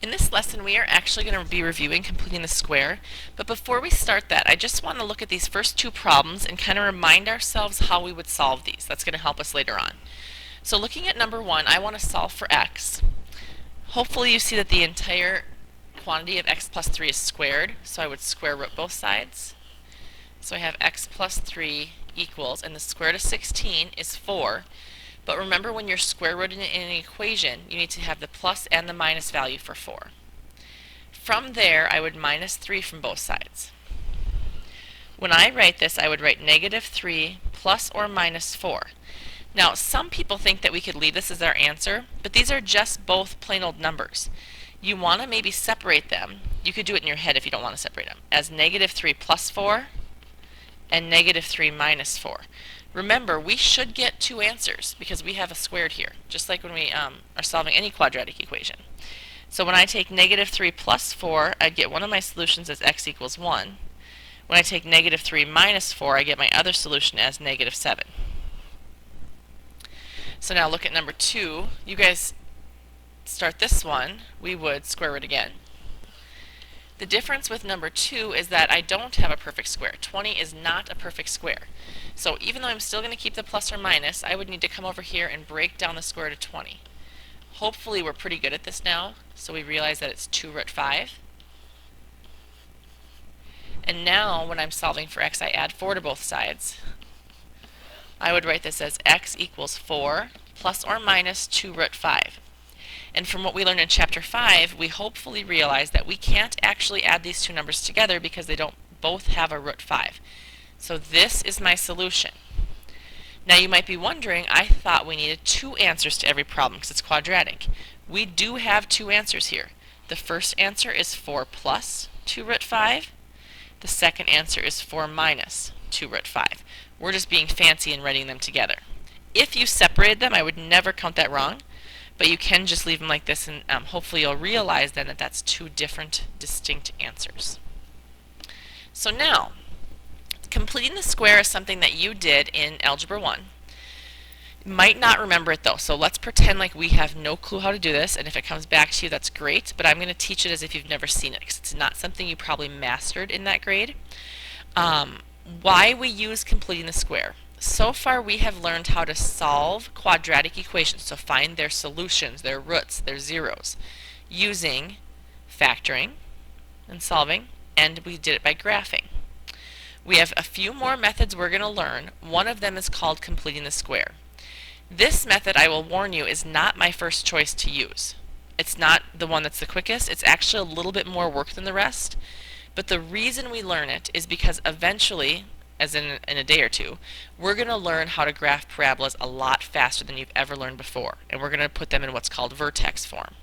In this lesson, we are actually going to be reviewing completing the square, but before we start that, I just want to look at these first two problems and kind of remind ourselves how we would solve these. That's going to help us later on. So looking at number one, I want to solve for x. Hopefully you see that the entire quantity of x plus 3 is squared, so I would square root both sides. So I have x plus 3 equals, and the square root of 16 is 4. But remember, when you're square rooting it in an equation, you need to have the plus and the minus value for 4. From there, I would minus 3 from both sides. When I write this, I would write negative 3 plus or minus 4. Now, some people think that we could leave this as our answer, but these are just both plain old numbers. You want to maybe separate them. You could do it in your head if you don't want to separate them, as negative 3 plus 4 and negative 3 minus 4. Remember, we should get two answers because we have a squared here, just like when we are solving any quadratic equation. So when I take negative 3 plus 4, I'd get one of my solutions as x equals 1. When I take negative 3 minus 4, I get my other solution as negative 7. So now look at number 2. You guys start this one, we would square root again. The difference with number 2 is that I don't have a perfect square. 20 is not a perfect square. So even though I'm still going to keep the plus or minus, I would need to come over here and break down the square root of 20. Hopefully we're pretty good at this now, so we realize that it's 2 root 5. And now when I'm solving for x, I add 4 to both sides. I would write this as x equals 4 plus or minus 2 root 5. And from what we learned in chapter 5, we hopefully realize that we can't actually add these two numbers together because they don't both have a root 5. So this is my solution. Now you might be wondering, I thought we needed two answers to every problem because it's quadratic. We do have two answers here. The first answer is 4 plus 2 root 5. The second answer is 4 minus 2 root 5. We're just being fancy and writing them together. If you separated them, I would never count that wrong, but you can just leave them like this, and hopefully you'll realize then that that's two different, distinct answers. So now, completing the square is something that you did in Algebra 1. You might not remember it though, so let's pretend like we have no clue how to do this, and if it comes back to you, that's great, but I'm going to teach it as if you've never seen it, because it's not something you probably mastered in that grade. Why we use completing the square. So far we have learned how to solve quadratic equations, so find their solutions, their roots, their zeros, using factoring and solving, and we did it by graphing. We have a few more methods we're going to learn. One of them is called completing the square. This method, I will warn you, is not my first choice to use. It's not the one that's the quickest. It's actually a little bit more work than the rest. But the reason we learn it is because eventually, as in a day or two, we're going to learn how to graph parabolas a lot faster than you've ever learned before. And we're going to put them in what's called vertex form.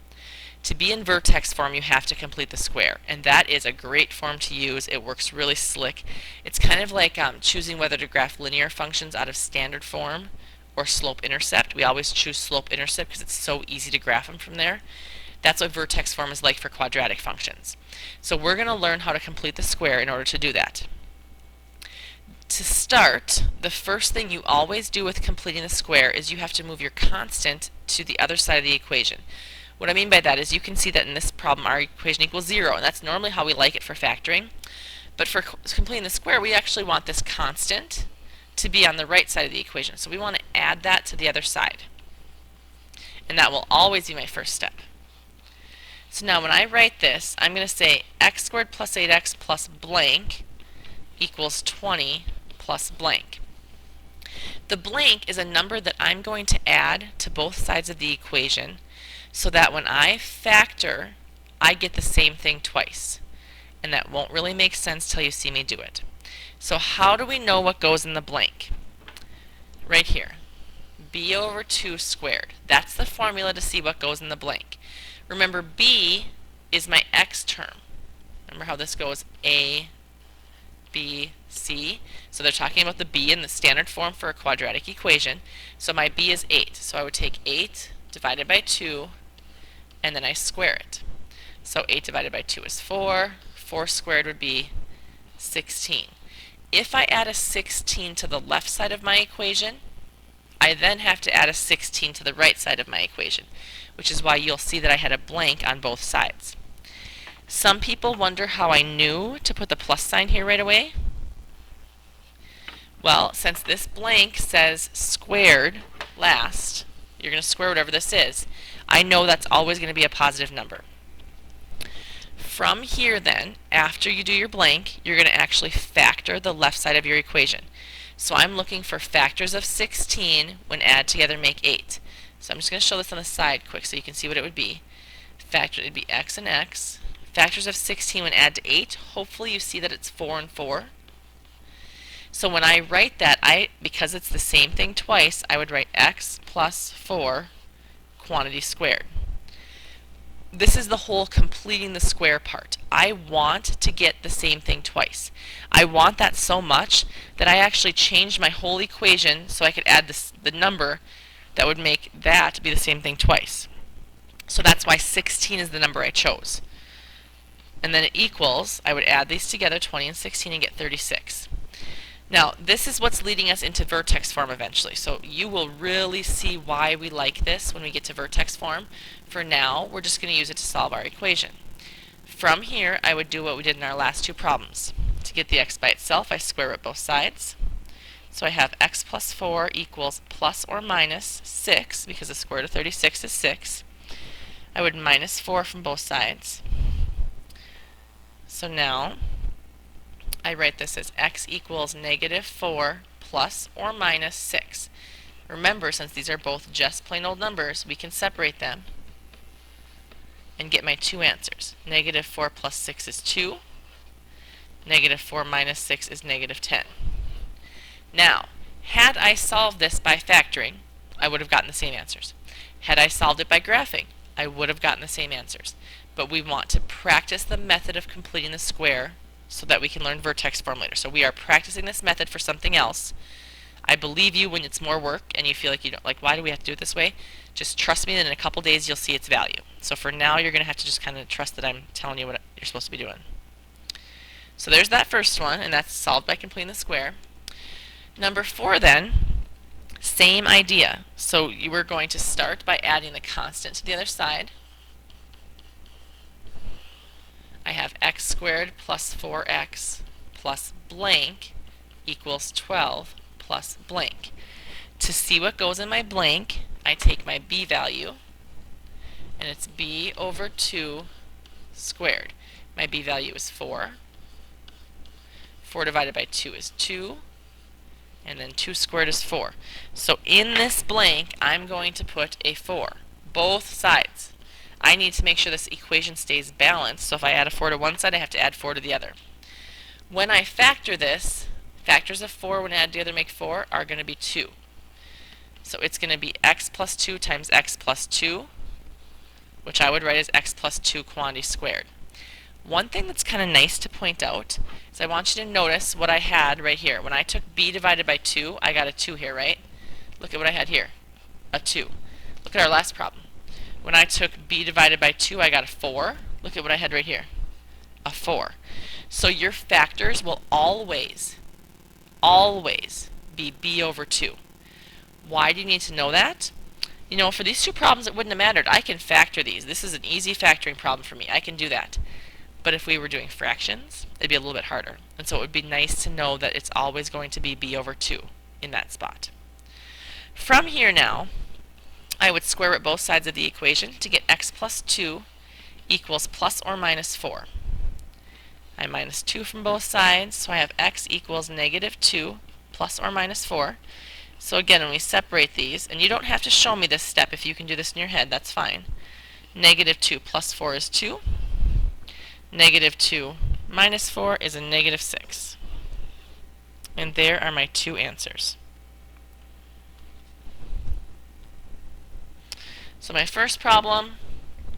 To be in vertex form, you have to complete the square. And that is a great form to use. It works really slick. It's kind of like choosing whether to graph linear functions out of standard form or slope-intercept. We always choose slope-intercept because it's so easy to graph them from there. That's what vertex form is like for quadratic functions. So we're going to learn how to complete the square in order to do that. To start, the first thing you always do with completing the square is you have to move your constant to the other side of the equation. What I mean by that is you can see that in this problem our equation equals 0, and that's normally how we like it for factoring. But for completing the square, we actually want this constant to be on the right side of the equation. So we want to add that to the other side. And that will always be my first step. So now when I write this, I'm going to say x squared plus 8x plus blank equals 20 plus blank. The blank is a number that I'm going to add to both sides of the equation so that when I factor, I get the same thing twice. And that won't really make sense till you see me do it. So how do we know what goes in the blank? Right here. b over 2 squared. That's the formula to see what goes in the blank. Remember, b is my x term. Remember how this goes a, b, c. So they're talking about the b in the standard form for a quadratic equation. So my b is 8. So I would take 8 divided by 2, and then I square it. So 8 divided by 2 is 4. 4 squared would be 16. If I add a 16 to the left side of my equation, I then have to add a 16 to the right side of my equation, which is why you'll see that I had a blank on both sides. Some people wonder how I knew to put the plus sign here right away. Well, since this blank says squared last, you're going to square whatever this is, I know that's always going to be a positive number. From here then, after you do your blank, you're going to actually factor the left side of your equation. So I'm looking for factors of 16 when added together make 8. So I'm just going to show this on the side quick so you can see what it would be. Factor, it would be x and x. Factors of 16 when added to 8, hopefully you see that it's 4 and 4. So when I write that, because it's the same thing twice, I would write x plus 4 quantity squared. This is the whole completing the square part. I want to get the same thing twice. I want that so much that I actually changed my whole equation so I could add the number that would make that be the same thing twice. So that's why 16 is the number I chose. And then it equals, I would add these together, 20 and 16, and get 36. Now, this is what's leading us into vertex form eventually. So you will really see why we like this when we get to vertex form. For now, we're just going to use it to solve our equation. From here, I would do what we did in our last two problems. To get the x by itself, I square root both sides. So I have x plus 4 equals plus or minus 6, because the square root of 36 is 6. I would minus 4 from both sides. So now, I write this as x equals negative 4 plus or minus 6. Remember, since these are both just plain old numbers, we can separate them and get my two answers. Negative 4 plus 6 is 2. Negative 4 minus 6 is negative 10. Now, had I solved this by factoring, I would have gotten the same answers. Had I solved it by graphing, I would have gotten the same answers. But we want to practice the method of completing the square so that we can learn vertex form later. So we are practicing this method for something else. I believe you when it's more work and you feel like you don't, like, why do we have to do it this way? Just trust me that in a couple days you'll see its value. So for now, you're going to have to just kind of trust that I'm telling you what you're supposed to be doing. So there's that first one, and that's solved by completing the square. Number 4 then, same idea. So you were going to start by adding the constant to the other side. I have x squared plus 4x plus blank equals 12 plus blank. To see what goes in my blank, I take my b value, and it's b over 2 squared. My b value is 4. 4 divided by 2 is 2. And then 2 squared is 4. So in this blank, I'm going to put a 4. Both sides. I need to make sure this equation stays balanced, so if I add a 4 to one side, I have to add 4 to the other. When I factor this, factors of 4 when added together make 4 are going to be 2. So it's going to be x plus 2 times x plus 2, which I would write as x plus 2 quantity squared. One thing that's kind of nice to point out is I want you to notice what I had right here. When I took b divided by 2, I got a 2 here, right? Look at what I had here, a 2. Look at our last problem. When I took b divided by 2, I got a 4. Look at what I had right here, a 4. So your factors will always be b over 2. Why do you need to know that? You know, for these two problems, it wouldn't have mattered. I can factor these. This is an easy factoring problem for me. I can do that. But if we were doing fractions, it'd be a little bit harder. And so it would be nice to know that it's always going to be b over 2 in that spot. From here now, I would square root both sides of the equation to get x plus 2 equals plus or minus 4. I minus 2 from both sides, so I have x equals negative 2 plus or minus 4. So again, when we separate these, and you don't have to show me this step if you can do this in your head, that's fine. Negative 2 plus 4 is 2. Negative 2 minus 4 is a negative 6. And there are my two answers. So my first problem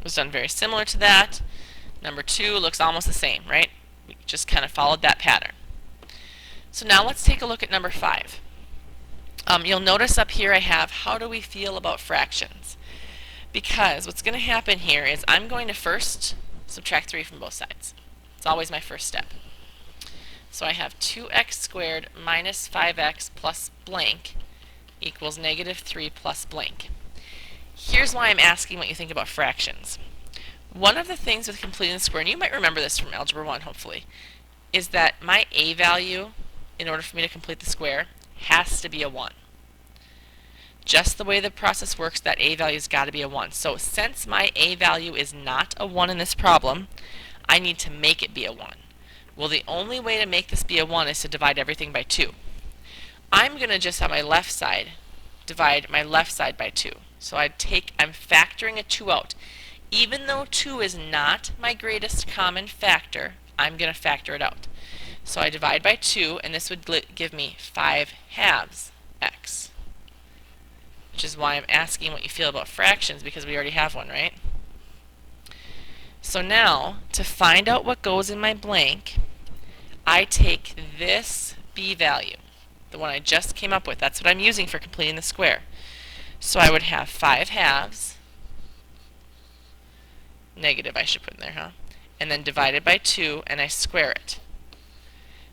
was done very similar to that. Number 2 looks almost the same, right? We just kind of followed that pattern. So now let's take a look at number 5. You'll notice up here I have, how do we feel about fractions? Because what's going to happen here is I'm going to first subtract 3 from both sides. It's always my first step. So I have 2x squared minus 5x plus blank equals negative 3 plus blank. Here's why I'm asking what you think about fractions. One of the things with completing the square, and you might remember this from Algebra 1 hopefully, is that my a value, in order for me to complete the square, has to be a 1. Just the way the process works, that a value's got to be a 1. So since my a value is not a 1 in this problem, I need to make it be a 1. Well, the only way to make this be a 1 is to divide everything by 2. I'm going to just on my left side divide my left side by 2. So I'm factoring a 2 out. Even though 2 is not my greatest common factor, I'm going to factor it out. So I divide by 2, and this would give me 5/2 x. Which is why I'm asking what you feel about fractions, because we already have one, right? So now, to find out what goes in my blank, I take this b value, the one I just came up with. That's what I'm using for completing the square. So I would have 5/2, negative I should put in there, huh? And then divided by 2, and I square it.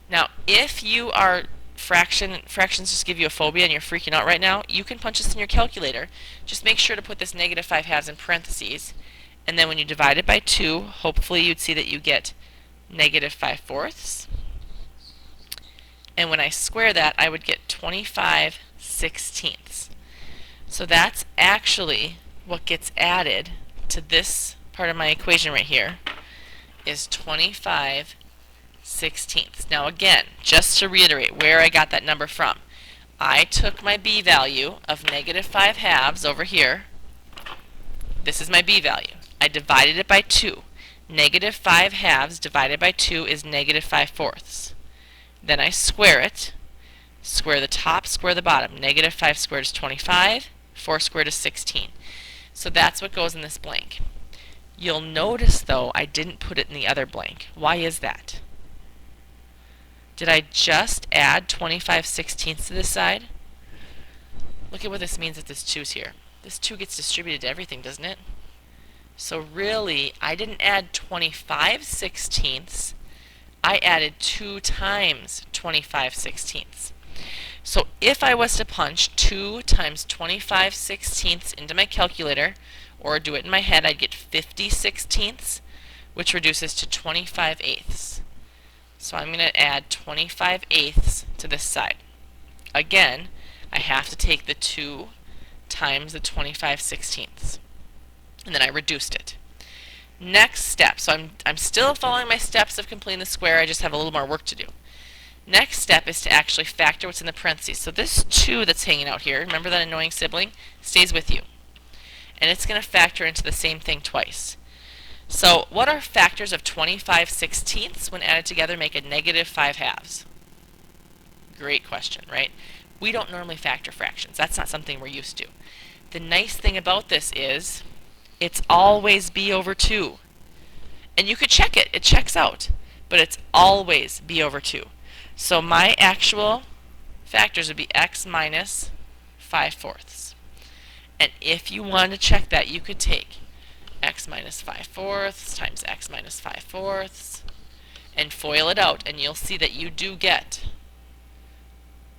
Now, if you are fractions just give you a phobia and you're freaking out right now, you can punch this in your calculator. Just make sure to put this negative 5/2 in parentheses, and then when you divide it by 2, hopefully you'd see that you get negative 5/4. And when I square that, I would get 25/16. So that's actually what gets added to this part of my equation right here, is 25/16. Now again, just to reiterate where I got that number from, I took my b value of negative 5/2 over here. This is my b value. I divided it by 2. Negative 5/2 divided by 2 is negative 5/4. Then I square it. Square the top, square the bottom. Negative 5 squared is 25. 4 squared is 16. So that's what goes in this blank. You'll notice, though, I didn't put it in the other blank. Why is that? Did I just add 25/16 to this side? Look at what this means if this 2's here. This 2 gets distributed to everything, doesn't it? So really, I didn't add 25/16. I added 2 times 25/16. So if I was to punch 2 times 25/16 into my calculator, or do it in my head, I'd get 50/16, which reduces to 25/8. So I'm going to add 25/8 to this side. Again, I have to take the 2 times the 25/16. And then I reduced it. Next step, so I'm still following my steps of completing the square, I just have a little more work to do. Next step is to actually factor what's in the parentheses. So this 2 that's hanging out here, remember that annoying sibling, stays with you. And it's going to factor into the same thing twice. So what are factors of 25/16 when added together make a negative 5/2? Great question, right? We don't normally factor fractions. That's not something we're used to. The nice thing about this is it's always b over 2. And you could check it. It checks out. But it's always b over 2. So my actual factors would be x minus 5/4. And if you wanted to check that, you could take x minus 5/4 times x minus 5/4 and FOIL it out, and you'll see that you do get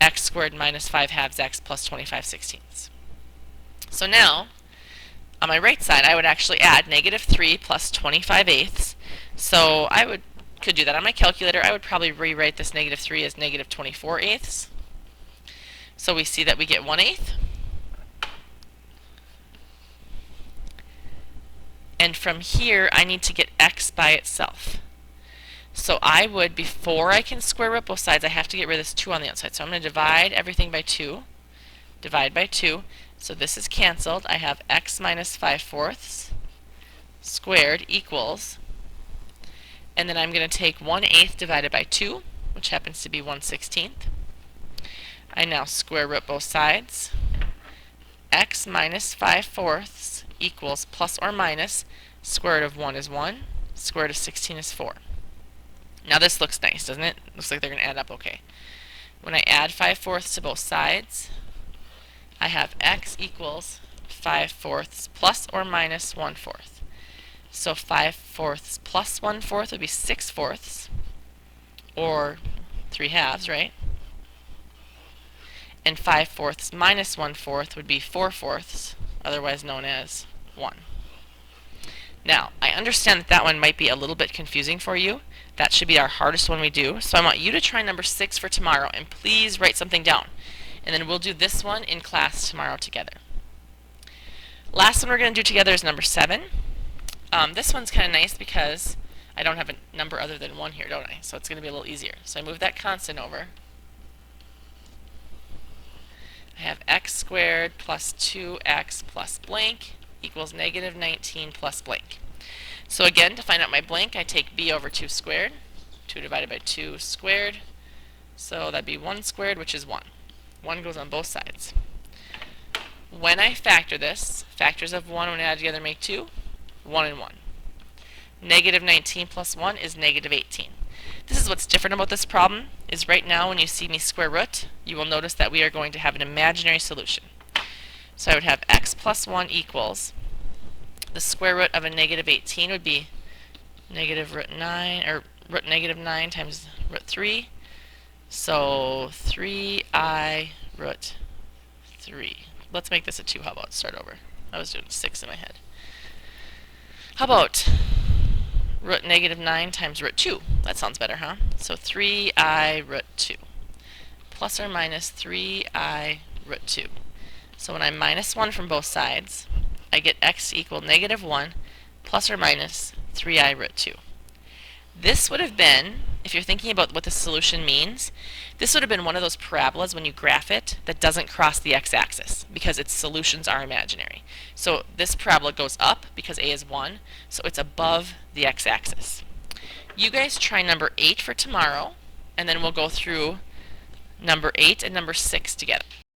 x squared minus 5/2 x plus 25/16. So now, on my right side, I would actually add negative 3 plus 25/8. So I could do that on my calculator. I would probably rewrite this negative 3 as negative 24/8. So we see that we get 1/8. And from here, I need to get x by itself. So I would, before I can square root both sides, I have to get rid of this 2 on the outside. So I'm going to divide everything by 2. Divide by 2. So this is canceled. I have x minus 5/4 squared equals, and then I'm going to take 1/8 divided by 2, which happens to be 1/16. I now square root both sides. X minus 5/4 equals plus or minus square root of 1 is 1, square root of 16 is 4. Now this looks nice, doesn't it? Looks like they're going to add up okay. When I add 5/4 to both sides, I have x equals 5/4 plus or minus 1/4. So 5/4 plus 1/4 would be 6/4, or 3/2, right? and 5/4 minus 1/4 would be 4/4, otherwise known as 1. Now, I understand that that one might be a little bit confusing for you. That should be our hardest one we do. So I want you to try number 6 for tomorrow, and please write something down. And then we'll do this one in class tomorrow together. Last one we're going to do together is number 7. This one's kind of nice because I don't have a number other than 1 here, don't I? So it's going to be a little easier. So I move that constant over. I have x squared plus 2x plus blank equals negative 19 plus blank. So again, to find out my blank, I take b over 2 squared. 2 divided by 2 squared. So that'd be 1 squared, which is 1. 1 goes on both sides. When I factor this, factors of 1 when added together make 2. 1 and 1. Negative 19 plus 1 is negative 18. This is what's different about this problem, is right now when you see me square root, you will notice that we are going to have an imaginary solution. So I would have x plus 1 equals, the square root of a negative 18 would be negative root 9, or root negative 9 times root 3. So 3i root 3. Let's make this a 2. How about start over? I was doing 6 in my head. How about root negative 9 times root 2? That sounds better, huh? So 3i root 2 plus or minus 3i root 2. So when I minus 1 from both sides, I get x equal negative 1 plus or minus 3i root 2. This would have been, if you're thinking about what the solution means, this would have been one of those parabolas when you graph it that doesn't cross the x-axis because its solutions are imaginary. So this parabola goes up because a is 1, so it's above the x-axis. You guys try number 8 for tomorrow, and then we'll go through number 8 and number 6 together.